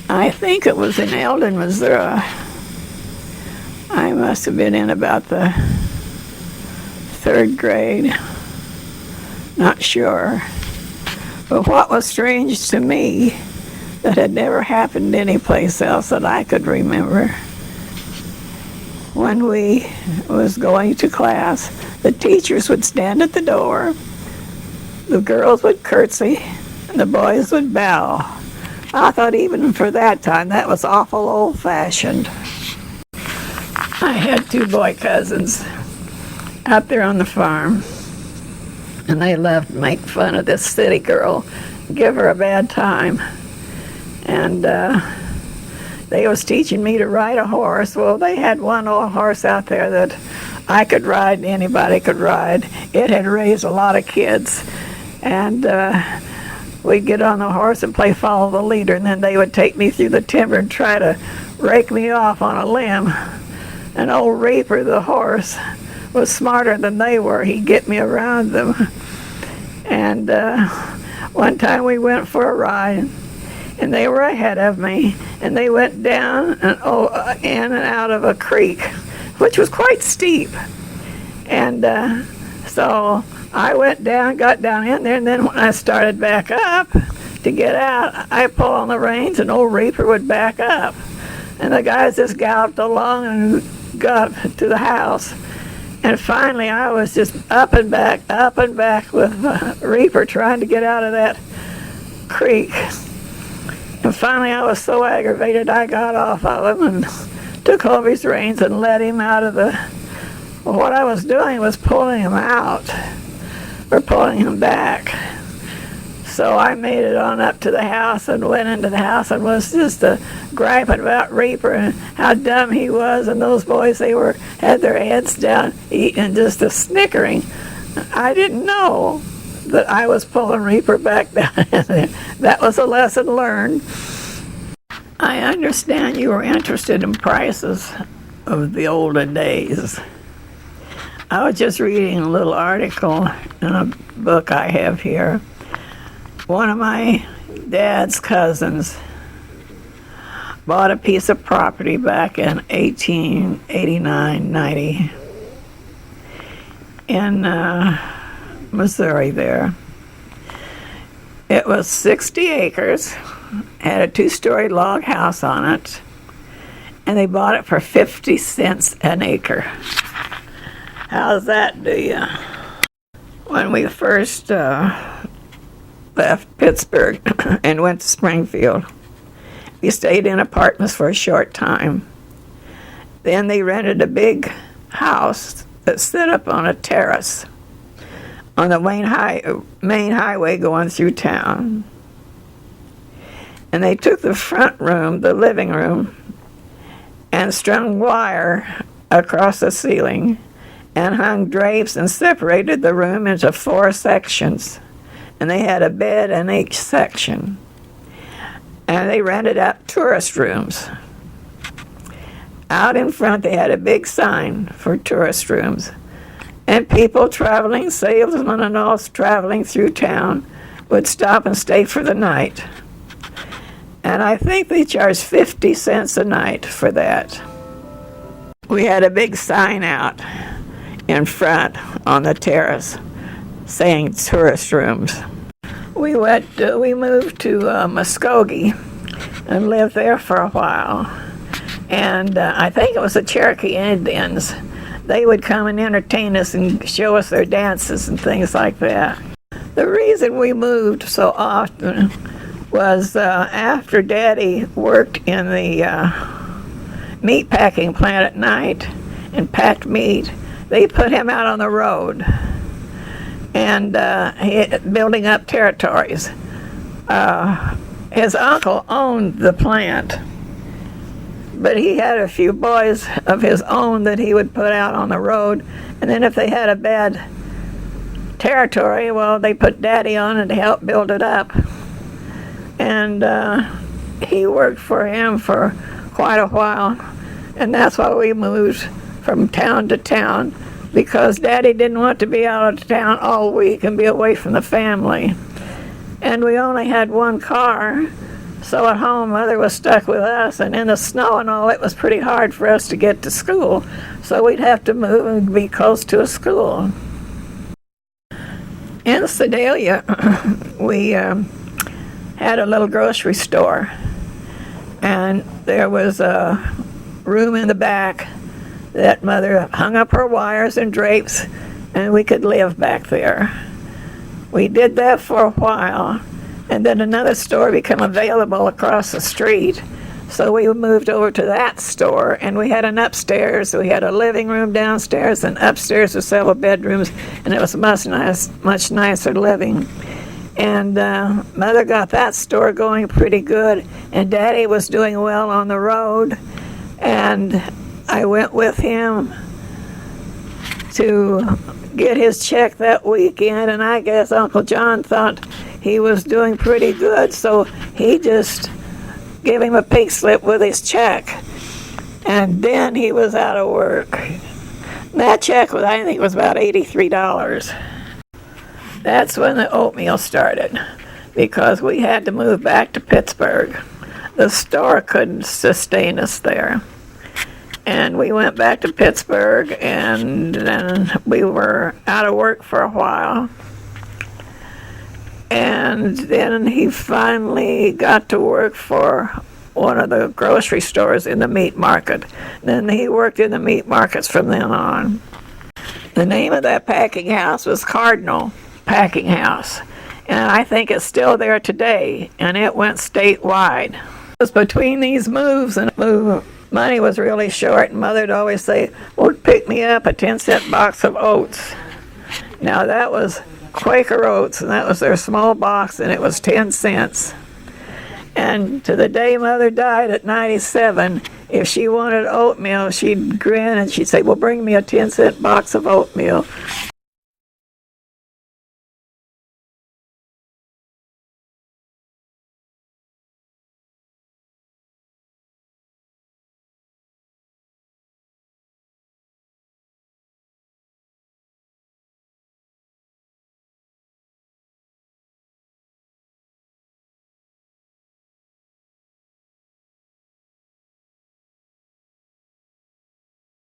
I think it was in Eldon, Missouri. I must have been in about the third grade. Not sure. But what was strange to me that had never happened anyplace else that I could remember, when we was going to class, the teachers would stand at the door, the girls would curtsy, and the boys would bow. I thought even for that time that was awful old-fashioned. I had two boy cousins out there on the farm, and they loved to make fun of this city girl, give her a bad time. And they was teaching me to ride a horse. Well, they had one old horse out there that I could ride and anybody could ride. It had raised a lot of kids. And we'd get on the horse and play follow the leader, and then they would take me through the timber and try to rake me off on a limb. And old Reaper, the horse, was smarter than they were. He'd get me around them. And one time we went for a ride, and they were ahead of me, and they went down and in and out of a creek, which was quite steep. And so I went down, got down in there, and then when I started back up to get out, I pulled on the reins, and old Reaper would back up. And the guys just galloped along and got to the house. And finally, I was just up and back with Reaper trying to get out of that creek. And finally, I was so aggravated, I got off of him and took hold of his reins and let him out of the... Well, what I was doing was pulling him out, or pulling him back. So I made it on up to the house and went into the house and was just griping about Reaper and how dumb he was, and those boys, they had their heads down eating, just a snickering. I didn't know that I was pulling Reaper back down in there. That was a lesson learned. I understand you were interested in prices of the olden days. I was just reading a little article in a book I have here. One of my dad's cousins bought a piece of property back in 1889-90 in Missouri there. It was 60 acres, had a 2-story log house on it, and they bought it for 50 cents an acre. How's that do you? When we first left Pittsburgh and went to Springfield, we stayed in apartments for a short time. Then they rented a big house that stood up on a terrace on the main highway going through town. And they took the front room, the living room, and strung wire across the ceiling and hung drapes and separated the room into 4 sections. And they had a bed in each section. And they rented out tourist rooms. Out in front, they had a big sign for tourist rooms. And people traveling, salesmen and all traveling through town, would stop and stay for the night. And I think they charged 50 cents a night for that. We had a big sign out in front on the terrace saying tourist rooms. We moved to Muskogee and lived there for a while. And I think it was the Cherokee Indians. They would come and entertain us and show us their dances and things like that. The reason we moved so often was after Daddy worked in the meat packing plant at night and packed meat, they put him out on the road and building up territories. His uncle owned the plant, but he had a few boys of his own that he would put out on the road, and then if they had a bad territory, well, they put Daddy on it to help build it up. And he worked for him for quite a while, and that's why we moved from town to town, because Daddy didn't want to be out of town all week and be away from the family. And we only had one car, So at home, Mother was stuck with us, and in the snow and all, it was pretty hard for us to get to school. So we'd have to move and be close to a school. In Sedalia, we had a little grocery store, and there was a room in the back that Mother hung up her wires and drapes, and we could live back there. We did that for a while, and then another store became available across the street. So we moved over to that store, and we had an upstairs. We had a living room downstairs, and upstairs were several bedrooms, and it was much nicer living. And Mother got that store going pretty good, and Daddy was doing well on the road, and I went with him to get his check that weekend, and I guess Uncle John thought he was doing pretty good, so he just gave him a pink slip with his check, and then he was out of work. That check was, I think, was about $83. That's when the oatmeal started, because we had to move back to Pittsburgh. The store couldn't sustain us there. And we went back to Pittsburgh, and then we were out of work for a while. And then he finally got to work for one of the grocery stores in the meat market. Then he worked in the meat markets from then on. The name of that packing house was Cardinal Packing House, and I think it's still there today, and it went statewide. It was between these moves, and money was really short, and Mother'd always say, well, pick me up a 10-cent box of oats. Now that was Quaker Oats, and that was their small box, and it was 10 cents. And to the day Mother died at 97, if she wanted oatmeal, she'd grin and she'd say, well, bring me a 10-cent box of oatmeal.